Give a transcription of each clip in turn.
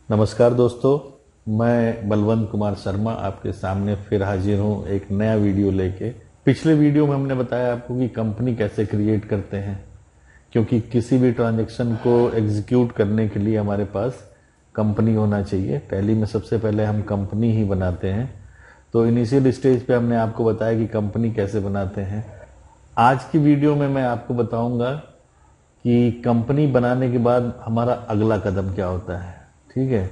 नमस्कार दोस्तों, मैं बलवंत कुमार शर्मा आपके सामने फिर हाजिर हूँ एक नया वीडियो लेके। पिछले वीडियो में हमने बताया आपको कि कंपनी कैसे क्रिएट करते हैं, क्योंकि किसी भी ट्रांजैक्शन को एग्जीक्यूट करने के लिए हमारे पास कंपनी होना चाहिए। टैली में सबसे पहले हम कंपनी ही बनाते हैं। तो इनिशियल स्टेज पे हमने आपको बताया कि कंपनी कैसे बनाते हैं। आज की वीडियो में मैं आपको बताऊंगा कि कंपनी बनाने के बाद हमारा अगला कदम क्या होता है। ठीक है,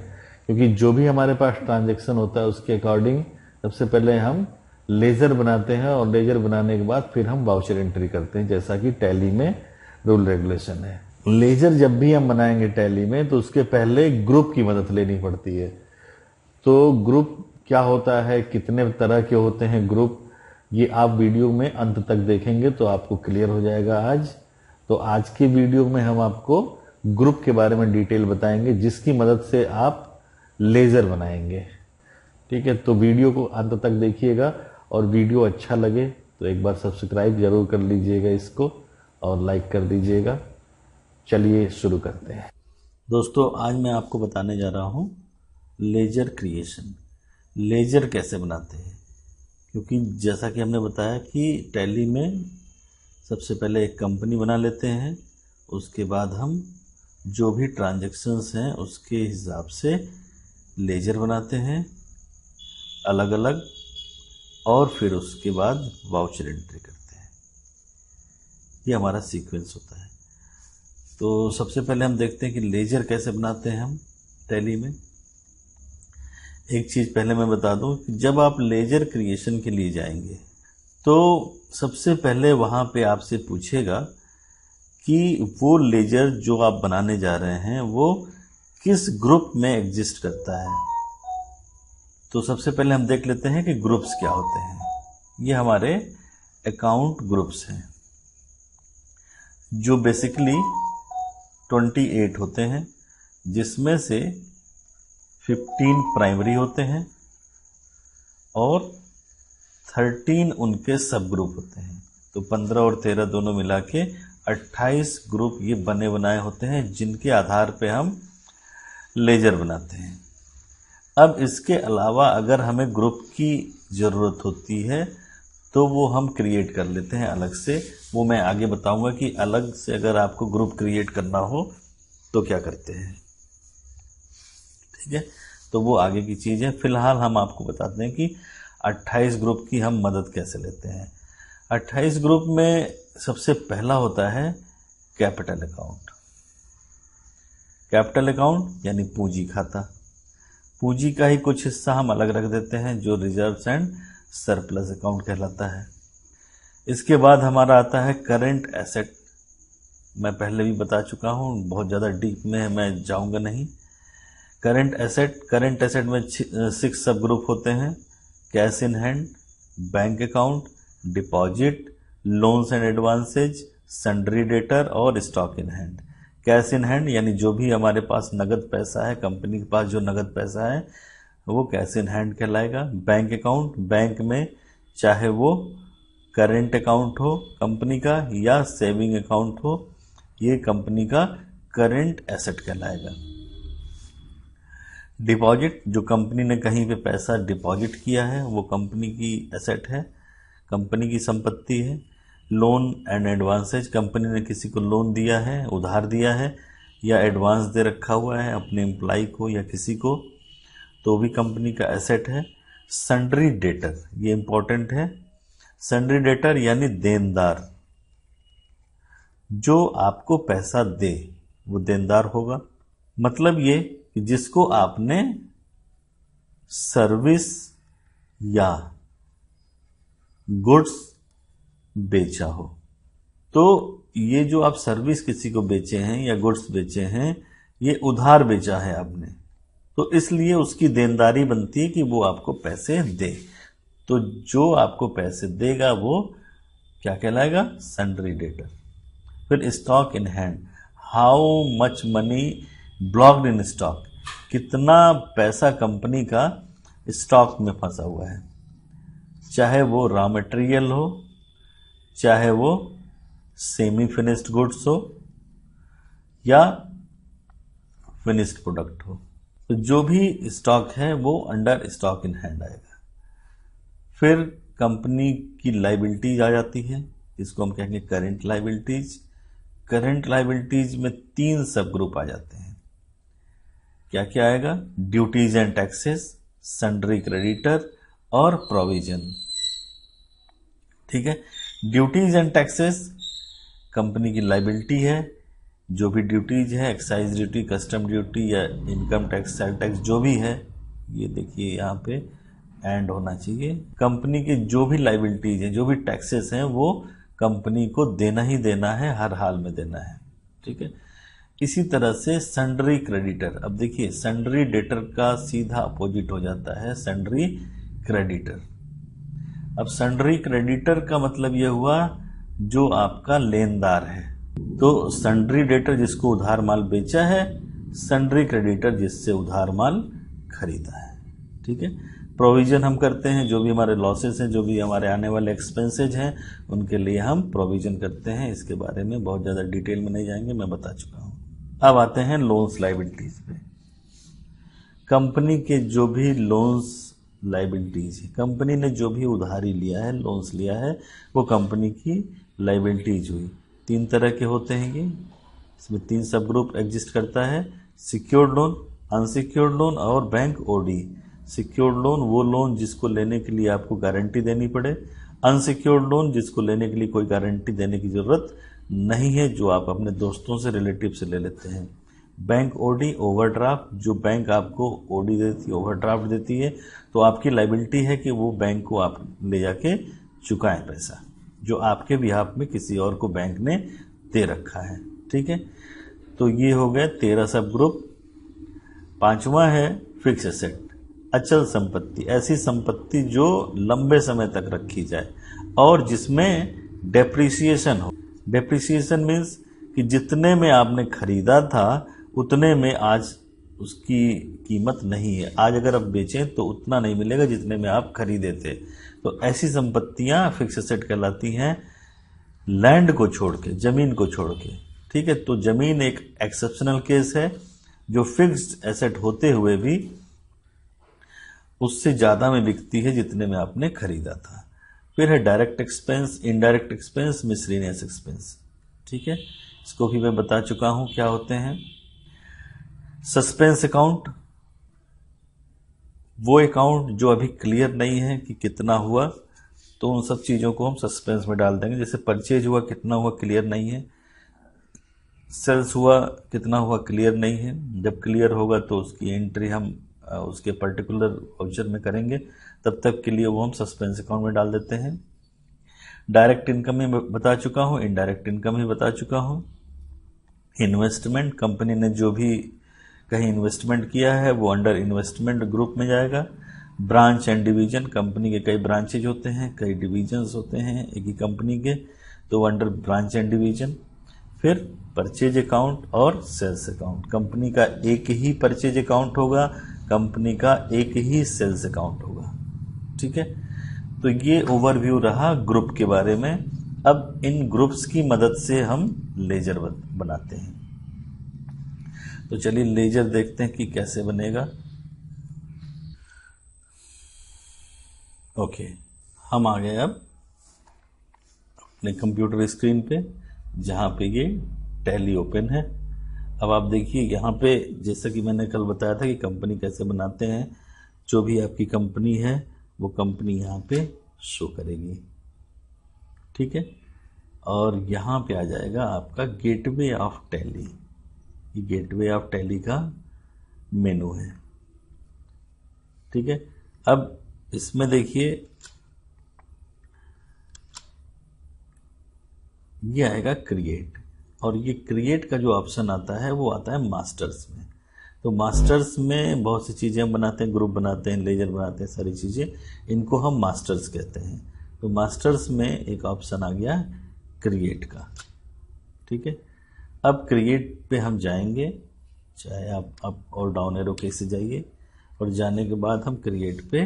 क्योंकि जो भी हमारे पास ट्रांजैक्शन होता है उसके अकॉर्डिंग सबसे पहले हम लेजर बनाते हैं और लेजर बनाने के बाद फिर हम वाउचर एंट्री करते हैं, जैसा कि टैली में रूल रेगुलेशन है। लेजर जब भी हम बनाएंगे टैली में तो उसके पहले ग्रुप की मदद लेनी पड़ती है। तो ग्रुप क्या होता है, कितने तरह के होते हैं ग्रुप, ये आप वीडियो में अंत तक देखेंगे तो आपको क्लियर हो जाएगा आज। तो आज की वीडियो में हम आपको ग्रुप के बारे में डिटेल बताएंगे, जिसकी मदद से आप लेजर बनाएंगे। ठीक है, तो वीडियो को अंत तक देखिएगा और वीडियो अच्छा लगे तो एक बार सब्सक्राइब जरूर कर लीजिएगा इसको और लाइक कर दीजिएगा। चलिए शुरू करते हैं। दोस्तों, आज मैं आपको बताने जा रहा हूँ लेजर क्रिएशन। लेजर कैसे बनाते हैं, क्योंकि जैसा कि हमने बताया कि टैली में सबसे पहले एक कंपनी बना लेते हैं, उसके बाद हम जो भी ट्रांजैक्शंस हैं उसके हिसाब से लेजर बनाते हैं अलग अलग, और फिर उसके बाद वाउचर एंट्री करते हैं। ये हमारा सीक्वेंस होता है। तो सबसे पहले हम देखते हैं कि लेजर कैसे बनाते हैं हम टैली में। एक चीज़ पहले मैं बता दूं कि जब आप लेजर क्रिएशन के लिए जाएंगे तो सबसे पहले वहाँ पे आपसे पूछेगा कि वो लेजर जो आप बनाने जा रहे हैं वो किस ग्रुप में एग्जिस्ट करता है। तो सबसे पहले हम देख लेते हैं कि ग्रुप्स क्या होते हैं। ये हमारे अकाउंट ग्रुप्स हैं, जो बेसिकली 28 होते हैं, जिसमें से 15 प्राइमरी होते हैं और 13 उनके सब ग्रुप होते हैं। तो 15 और 13 दोनों मिला के 28 ग्रुप ये बने बनाए होते हैं, जिनके आधार पे हम लेजर बनाते हैं। अब इसके अलावा अगर हमें ग्रुप की ज़रूरत होती है तो वो हम क्रिएट कर लेते हैं अलग से। वो मैं आगे बताऊंगा कि अलग से अगर आपको ग्रुप क्रिएट करना हो तो क्या करते हैं। ठीक है, तो वो आगे की चीज़ है। फिलहाल हम आपको बताते हैं कि 28 ग्रुप की हम मदद कैसे लेते हैं। 28 ग्रुप में सबसे पहला होता है कैपिटल अकाउंट। कैपिटल अकाउंट यानी पूंजी खाता। पूंजी का ही कुछ हिस्सा हम अलग रख देते हैं, जो रिजर्व्स एंड सरप्लस अकाउंट कहलाता है। इसके बाद हमारा आता है करंट एसेट। मैं पहले भी बता चुका हूँ, बहुत ज़्यादा डीप में मैं जाऊँगा नहीं। करंट एसेट में 6 सब ग्रुप होते हैं। Cash in hand, bank account, deposit, loans and advances, sundry debtor और stock in hand. Cash in hand यानी जो भी हमारे पास नगद पैसा है, कंपनी के पास जो नगद पैसा है वो कैश इन हैंड कहलाएगा। बैंक अकाउंट, बैंक में चाहे वो करेंट अकाउंट हो कंपनी का या सेविंग अकाउंट हो, ये कंपनी का करेंट एसेट कहलाएगा। डिपॉजिट, जो कंपनी ने कहीं पे पैसा डिपॉजिट किया है वो कंपनी की एसेट है, कंपनी की संपत्ति है। लोन एंड एडवांसेज, कंपनी ने किसी को लोन दिया है, उधार दिया है या एडवांस दे रखा हुआ है अपने एम्प्लॉय को या किसी को, तो भी कंपनी का एसेट है। सन्ड्री डेटर, ये इंपॉर्टेंट है। सन्ड्री डेटर यानी देनदार, जो आपको पैसा दे वो देनदार होगा। मतलब ये कि जिसको आपने सर्विस या गुड्स बेचा हो। तो ये जो आप सर्विस किसी को बेचे हैं या गुड्स बेचे हैं, ये उधार बेचा है आपने, तो इसलिए उसकी देनदारी बनती है कि वो आपको पैसे दे। तो जो आपको पैसे देगा वो क्या कहलाएगा, सन्ड्री डेटर। फिर stock in hand, how much money blocked in stock, कितना पैसा कंपनी का स्टॉक में फंसा हुआ है, चाहे वो रॉ मटेरियल हो, चाहे वो सेमी फिनिश्ड गुड्स हो या फिनिश्ड प्रोडक्ट हो। तो जो भी स्टॉक है वो अंडर स्टॉक इन हैंड आएगा। फिर कंपनी की लाइबिलिटीज आ जाती है, इसको हम कहेंगे करेंट लाइबिलिटीज। करेंट लाइबिलिटीज में 3 सब ग्रुप आ जाते हैं। क्या क्या आएगा? Duties and taxes, sundry creditor और प्रोविजन। ठीक है, ड्यूटीज एंड टैक्सेस कंपनी की लाइबिलिटी है। जो भी ड्यूटीज है, एक्साइज ड्यूटी, कस्टम ड्यूटी या इनकम टैक्स, सेल टैक्स जो भी है, ये देखिए यहाँ पे एंड होना चाहिए। कंपनी की जो भी लाइबिलिटीज हैं, जो भी टैक्सेस हैं, वो कंपनी को देना ही देना है, हर हाल में देना है। ठीक है, इसी तरह से सन्ड्री क्रेडिटर। अब देखिए, सन्ड्री डेटर का सीधा अपोजिट हो जाता है सन्ड्री क्रेडिटर। अब सन्ड्री क्रेडिटर का मतलब यह हुआ जो आपका लेनदार है। तो सन्ड्री डेटर जिसको उधार माल बेचा है, सन्ड्री क्रेडिटर जिससे उधार माल खरीदा है। ठीक है, प्रोविजन हम करते हैं, जो भी हमारे लॉसेस हैं, जो भी हमारे आने वाले एक्सपेंसेज हैं, उनके लिए हम प्रोविजन करते हैं। इसके बारे में बहुत ज़्यादा डिटेल में नहीं जाएंगे, मैं बता चुका हूँ। अब आते हैं लोन्स लाइबिलिटीज पे। कंपनी के जो भी लोन्स लाइबिलिटीज है, कंपनी ने जो भी उधारी लिया है, लोन्स लिया है, वो कंपनी की लाइबिलिटीज हुई। 3 तरह के होते हैं ये, इसमें 3 सब ग्रुप एग्जिस्ट करता है, सिक्योर्ड लोन, अनसिक्योर्ड लोन और बैंक ओडी। सिक्योर्ड लोन वो लोन जिसको लेने के लिए आपको गारंटी देनी पड़े, अनसिक्योर्ड लोन जिसको लेने के लिए कोई गारंटी देने की जरूरत नहीं है, जो आप अपने दोस्तों से, रिलेटिव से ले लेते हैं। बैंक ओडी, ओवरड्राफ्ट, जो बैंक आपको ओडी देती है, ओवरड्राफ्ट देती है, तो आपकी लाइबिलिटी है कि वो बैंक को आप ले जाके चुकाएं पैसा, जो आपके बिहाफ में किसी और को बैंक ने दे रखा है। ठीक है, तो ये हो गए 13 सब ग्रुप। 5वां है फिक्स एसेट, अचल संपत्ति। ऐसी संपत्ति जो लंबे समय तक रखी जाए और जिसमें डेप्रिसिएशन हो। डेप्रिसिएशन मीन्स कि जितने में आपने खरीदा था उतने में आज उसकी कीमत नहीं है। आज अगर आप बेचें तो उतना नहीं मिलेगा जितने में आप खरीदे थे। तो ऐसी संपत्तियां फिक्स एसेट कहलाती हैं, लैंड को छोड़ के, जमीन को छोड़ के। ठीक है, तो जमीन एक एक्सेप्शनल केस है जो फिक्स्ड एसेट होते हुए भी उससे ज़्यादा में बिकती है जितने में आपने खरीदा था। फिर है direct expense, indirect expense, miscellaneous expense. ठीक है, इसको भी मैं बता चुका हूं क्या होते हैं। सस्पेंस अकाउंट, वो अकाउंट जो अभी क्लियर नहीं है कि कितना हुआ, तो उन सब चीज़ों को हम सस्पेंस में डाल देंगे। जैसे परचेज हुआ, कितना हुआ क्लियर नहीं है, सेल्स हुआ, कितना हुआ क्लियर नहीं है। जब क्लियर होगा तो उसकी एंट्री हम उसके पर्टिकुलर वाउचर में करेंगे, तब तक के लिए वो हम सस्पेंस अकाउंट में डाल देते हैं। डायरेक्ट इनकम ही बता चुका हूँ, इनडायरेक्ट इनकम ही बता चुका हूँ। इन्वेस्टमेंट, कंपनी ने जो भी कहीं इन्वेस्टमेंट किया है वो अंडर इन्वेस्टमेंट ग्रुप में जाएगा। ब्रांच एंड डिवीजन, कंपनी के कई ब्रांचेज होते हैं, कई डिवीजन्स होते हैं एक ही कंपनी के, तो वो अंडर ब्रांच एंड डिवीजन। फिर परचेज अकाउंट और सेल्स अकाउंट, कंपनी का एक ही परचेज अकाउंट होगा, कंपनी का एक ही सेल्स अकाउंट होगा। ठीक है, तो ये ओवरव्यू रहा ग्रुप के बारे में। अब इन ग्रुप्स की मदद से हम लेजर बनाते हैं। तो चलिए लेजर देखते हैं कि कैसे बनेगा। ओके, हम आ गए अब अपने कंप्यूटर स्क्रीन पे, जहाँ पे ये टैली ओपन है। अब आप देखिए यहाँ पे, जैसा कि मैंने कल बताया था कि कंपनी कैसे बनाते हैं, जो भी आपकी कंपनी है वो कंपनी यहाँ पे शो करेगी। ठीक है, और यहाँ पे आ जाएगा आपका गेटवे ऑफ टैली। ये गेटवे ऑफ टैली का मेनू है। ठीक है, अब इसमें देखिए ये आएगा क्रिएट, और ये क्रिएट का जो ऑप्शन आता है वो आता है मास्टर्स में। तो मास्टर्स में बहुत सी चीज़ें हम बनाते हैं, ग्रुप बनाते हैं, लेजर बनाते हैं, सारी चीज़ें, इनको हम मास्टर्स कहते हैं। तो मास्टर्स में एक ऑप्शन आ गया क्रिएट का। ठीक है, अब क्रिएट पे हम जाएंगे, चाहे आप अप और डाउन एरो के से जाइए, और जाने के बाद हम क्रिएट पे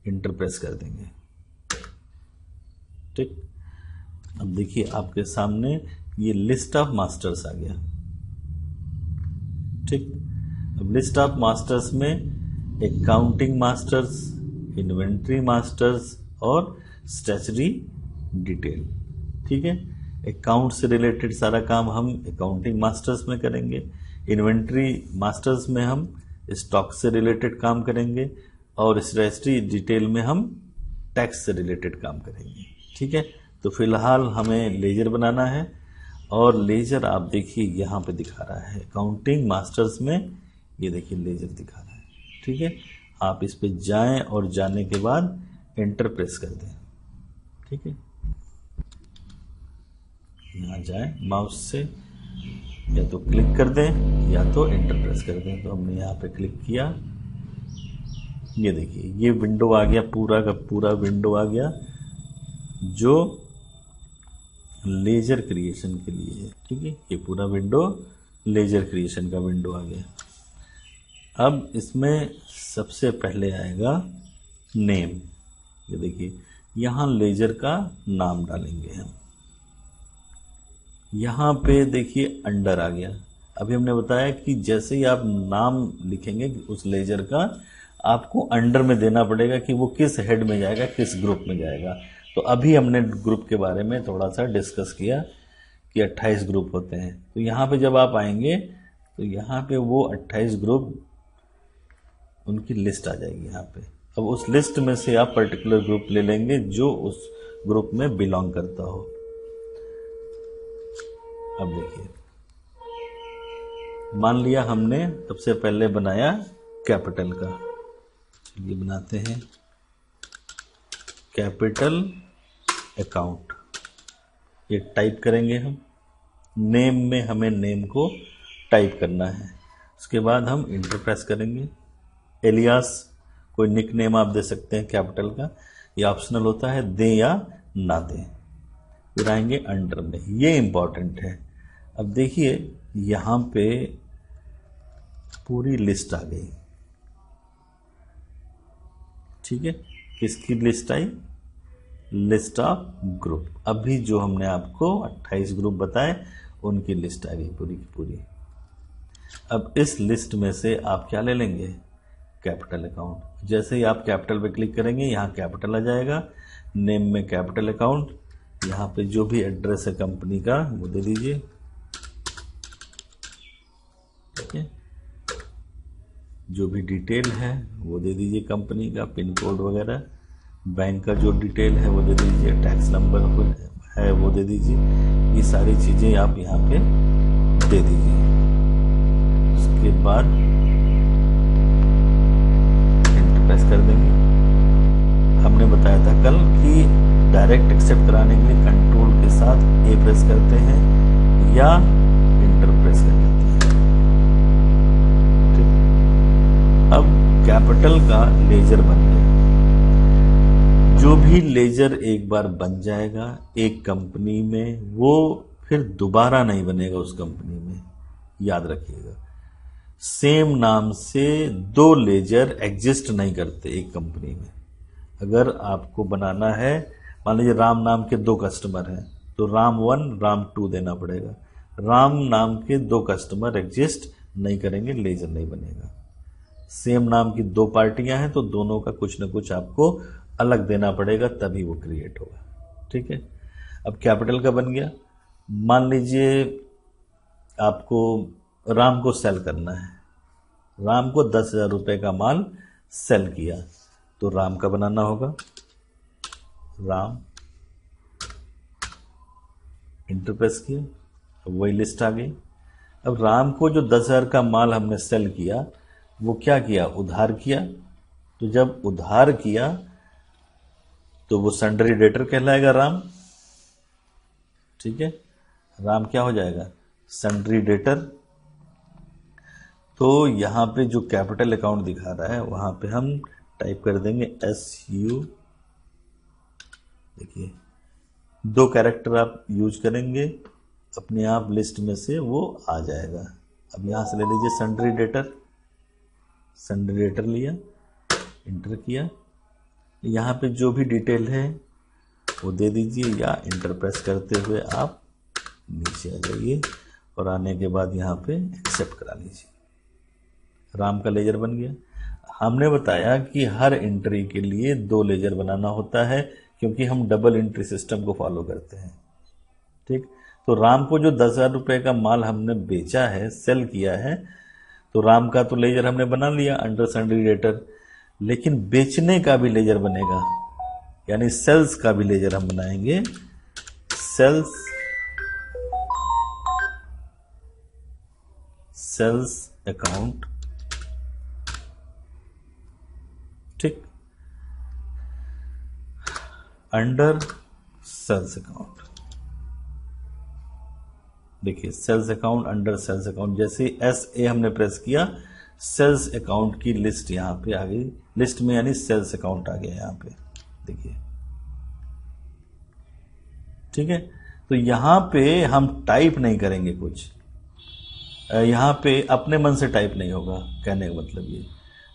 इंटर प्रेस कर देंगे। ठीक, अब देखिए आपके सामने ये लिस्ट ऑफ मास्टर्स आ गया। ठीक, अब लिस्ट ऑफ मास्टर्स में अकाउंटिंग मास्टर्स, इन्वेंट्री मास्टर्स और स्टैच्यूटरी डिटेल। ठीक है, अकाउंट से रिलेटेड सारा काम हम अकाउंटिंग मास्टर्स में करेंगे, इन्वेंट्री मास्टर्स में हम स्टॉक से रिलेटेड काम करेंगे और स्टैच्यूटरी डिटेल में हम टैक्स से रिलेटेड काम करेंगे। ठीक है, तो फिलहाल हमें लेजर बनाना है और लेजर आप देखिए यहाँ पे दिखा रहा है अकाउंटिंग मास्टर्स में, ये देखिए लेजर दिखा रहा है। ठीक है, आप इस पे जाएं और जाने के बाद एंटर प्रेस कर दें। ठीक है, यहाँ जाएं माउस से, या तो क्लिक कर दें या तो एंटर प्रेस कर दें। तो हमने यहाँ पे क्लिक किया, ये देखिए ये विंडो आ गया, पूरा का पूरा विंडो आ गया जो लेजर क्रिएशन के लिए है। ठीक है, ये पूरा विंडो लेजर क्रिएशन का विंडो आ गया। अब इसमें सबसे पहले आएगा नेम। ये देखिए यहाँ लेजर का नाम डालेंगे हम। यहाँ पे देखिए अंडर आ गया। अभी हमने बताया कि जैसे ही आप नाम लिखेंगे उस लेजर का, आपको अंडर में देना पड़ेगा कि वो किस हेड में जाएगा, किस ग्रुप में जाएगा। तो अभी हमने ग्रुप के बारे में थोड़ा सा डिस्कस किया कि 28 ग्रुप होते हैं। तो यहाँ पे जब आप आएंगे तो यहाँ पे वो 28 ग्रुप उनकी लिस्ट आ जाएगी यहाँ पे। अब उस लिस्ट में से आप पर्टिकुलर ग्रुप ले लेंगे जो उस ग्रुप में बिलोंग करता हो। अब देखिए, मान लिया हमने सबसे पहले बनाया कैपिटल का, ये बनाते हैं कैपिटल अकाउंट। ये टाइप करेंगे हम, नेम में हमें नेम को टाइप करना है। उसके बाद हम इंटर प्रेस करेंगे। एलियास कोई निक नेम आप दे सकते हैं कैपिटल का, ये ऑप्शनल होता है, दें या ना दें। फिर आएंगे अंडर में, ये इंपॉर्टेंट है। अब देखिए यहाँ पे पूरी लिस्ट आ गई। ठीक है, किसकी list I? List of group. अभी जो हमने आपको 28 ग्रुप बताए उनकी लिस्ट आ गई पूरी की पूरी। अब इस लिस्ट में से आप क्या ले लेंगे? Capital account. जैसे ही आप कैपिटल पे क्लिक करेंगे यहाँ कैपिटल आ जाएगा, नेम में कैपिटल अकाउंट, यहाँ पे जो भी एड्रेस है कंपनी का वो दे दीजिए। ठीक है, जो भी डिटेल है वो दे दीजिए, कंपनी का पिन कोड वगैरह, बैंक का जो डिटेल है वो दे दीजिए, टैक्स नंबर है वो दे दीजिए। ये सारी चीज़ें आप यहाँ पे दे दीजिए। उसके बाद एंटर प्रेस कर देंगे। हमने बताया था कल कि डायरेक्ट एक्सेप्ट कराने के लिए कंट्रोल के साथ ए प्रेस करते हैं या एंटर प्रेस कर देते हैं। ठीक, अब कैपिटल का लेजर बन गया। जो भी लेजर एक बार बन जाएगा एक कंपनी में, वो फिर दोबारा नहीं बनेगा उस कंपनी में, याद रखिएगा। सेम नाम से दो लेजर एग्जिस्ट नहीं करते एक कंपनी में। अगर आपको बनाना है, मान लीजिए राम नाम के 2 कस्टमर हैं तो राम 1 राम 2 देना पड़ेगा। राम नाम के 2 कस्टमर एग्जिस्ट नहीं करेंगे, लेजर नहीं बनेगा। सेम नाम की 2 पार्टियां हैं तो दोनों का कुछ ना कुछ आपको अलग देना पड़ेगा, तभी वो क्रिएट होगा। ठीक है, अब कैपिटल का बन गया। मान लीजिए आपको राम को सेल करना है, राम को 10,000 रुपये का माल सेल किया तो राम का बनाना होगा, राम, इंटर प्रेस किया, अब वही लिस्ट आ गई। अब राम को जो 10,000 का माल हमने सेल किया वो क्या किया? उधार किया। तो जब उधार किया तो वो सन्ड्री डेटर कहलाएगा राम। ठीक है, राम क्या हो जाएगा? Sundry debtor. तो यहाँ पे जो कैपिटल अकाउंट दिखा रहा है वहाँ पे हम टाइप कर देंगे SU। देखिए 2 कैरेक्टर आप यूज करेंगे, अपने आप लिस्ट में से वो आ जाएगा। अब यहाँ से ले लीजिए सन्ड्री डेटर, सन्ड्री डेटर लिया, इंटर किया। यहाँ पे जो भी डिटेल है वो दे दीजिए या इंटर प्रेस करते हुए आप नीचे आ जाइए और आने के बाद यहाँ पे एक्सेप्ट करा लीजिए। राम का लेजर बन गया। हमने बताया कि हर एंट्री के लिए 2 लेजर बनाना होता है, क्योंकि हम डबल एंट्री सिस्टम को फॉलो करते हैं। ठीक, तो राम को जो 10,000 रुपये का माल हमने बेचा है, सेल किया है, तो राम का तो लेजर हमने बना लिया अंडर सन्ड्री डेटर, लेकिन बेचने का भी लेजर बनेगा, यानी सेल्स का भी लेजर हम बनाएंगे। सेल्स अकाउंट, ठीक, अंडर सेल्स अकाउंट। देखिए sales account under sales account, जैसे SA हमने प्रेस किया, सेल्स अकाउंट की लिस्ट यहां पे आ गई, लिस्ट में यानी सेल्स अकाउंट आ गया यहां पे, देखिए। ठीक है, तो यहां पे हम टाइप नहीं करेंगे कुछ, यहां पे अपने मन से टाइप नहीं होगा, कहने का मतलब ये,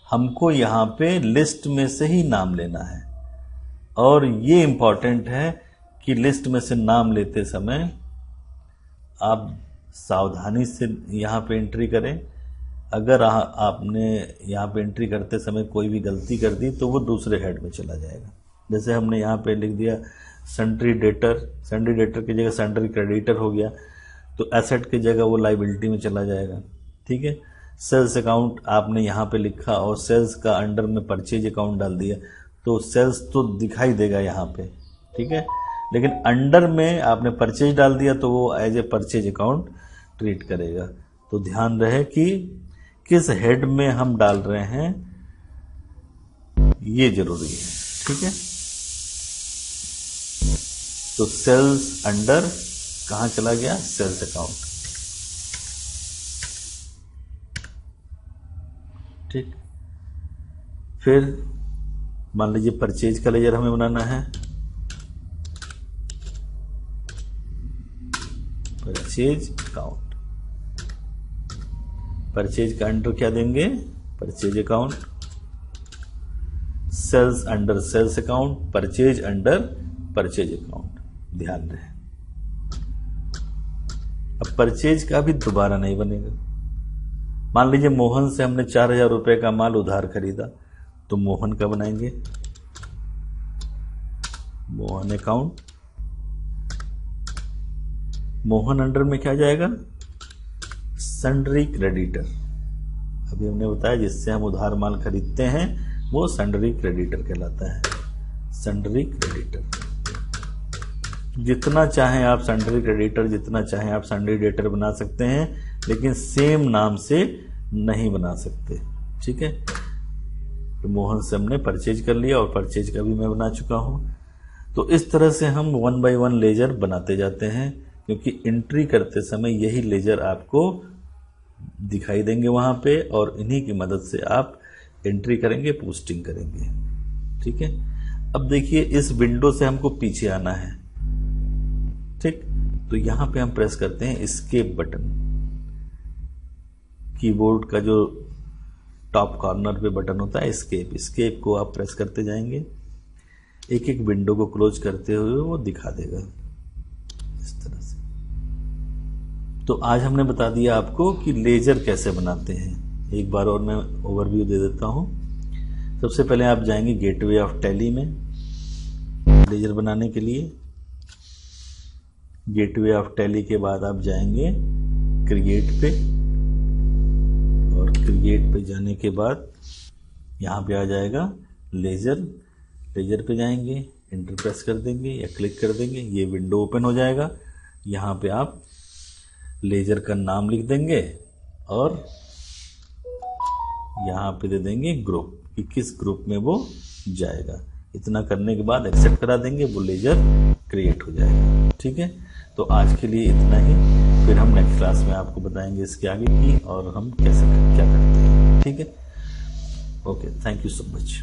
हमको यहां पे लिस्ट में से ही नाम लेना है। और ये इंपॉर्टेंट है कि लिस्ट में से नाम लेते समय आप सावधानी से यहाँ पे एंट्री करें। अगर आपने यहाँ पे एंट्री करते समय कोई भी गलती कर दी तो वो दूसरे हेड में चला जाएगा। जैसे हमने यहाँ पे लिख दिया सन्ड्री डेटर, सन्ड्री डेटर की जगह सन्ड्री क्रेडिटर हो गया, तो एसेट की जगह वो लाइबिलिटी में चला जाएगा। ठीक है, सेल्स अकाउंट आपने यहाँ पे लिखा और सेल्स का अंडर में परचेज अकाउंट डाल दिया, तो सेल्स तो दिखाई देगा यहाँ पे, ठीक है, लेकिन अंडर में आपने परचेज डाल दिया तो वो as a purchase account treat करेगा। तो ध्यान रहे कि किस हेड में हम डाल रहे हैं, ये जरूरी है। ठीक है, तो सेल्स अंडर कहां चला गया, सेल्स अकाउंट। ठीक, फिर मान लीजिए परचेज का लेजर हमें बनाना है, परचेज अकाउंट, परचेज का अंडर क्या देंगे, purchase account, sales under sales account, purchase under purchase account. ध्यान रहे, अब परचेज का भी दोबारा नहीं बनेगा। मान लीजिए मोहन से हमने 4,000 रुपए का माल उधार खरीदा, तो मोहन का बनाएंगे, मोहन अकाउंट, मोहन अंडर में क्या जाएगा, सन्ड्री क्रेडिटर। अभी हमने बताया जिससे हम उधार माल खरीदते हैं वो सन्ड्री क्रेडिटर कहलाता है, सन्ड्री क्रेडिटर। जितना चाहें आप सन्ड्री क्रेडिटर, जितना चाहें आप सन्ड्री डेटर बना सकते हैं, लेकिन सेम नाम से नहीं बना सकते। ठीक है, तो मोहन से हमने परचेज कर लिया और परचेज का भी मैं बना चुका हूं। तो इस तरह से हम 1 बाय 1 लेजर बनाते जाते हैं, क्योंकि एंट्री करते समय यही लेजर आपको दिखाई देंगे वहां पे, और इन्हीं की मदद से आप एंट्री करेंगे, पोस्टिंग करेंगे। ठीक है, अब देखिए इस विंडो से हमको पीछे आना है। ठीक, तो यहां पे हम प्रेस करते हैं एस्केप बटन, कीबोर्ड का जो टॉप कॉर्नर पे बटन होता है एस्केप, एस्केप को आप प्रेस करते जाएंगे, एक एक विंडो को क्लोज करते हुए वो दिखा देगा इस तरह से। तो आज हमने बता दिया आपको कि लेजर कैसे बनाते हैं। एक बार और मैं ओवरव्यू दे देता हूं। सबसे पहले आप जाएंगे गेटवे ऑफ टैली में लेजर बनाने के लिए। गेटवे ऑफ टैली के बाद आप जाएंगे क्रिएट पे, और क्रिएट पे जाने के बाद यहाँ पे आ जाएगा लेजर। लेजर पे जाएंगे, एंटर प्रेस कर देंगे या क्लिक कर देंगे, ये विंडो ओपन हो जाएगा। यहाँ पे आप लेजर का नाम लिख देंगे और यहाँ पे दे देंगे ग्रुप, कि किस ग्रुप में वो जाएगा। इतना करने के बाद एक्सेप्ट करा देंगे, वो लेजर क्रिएट हो जाएगा। ठीक है, तो आज के लिए इतना ही, फिर हम नेक्स्ट क्लास में आपको बताएंगे इसके आगे की और हम कैसे क्या करते हैं। ठीक है, okay, thank you so much.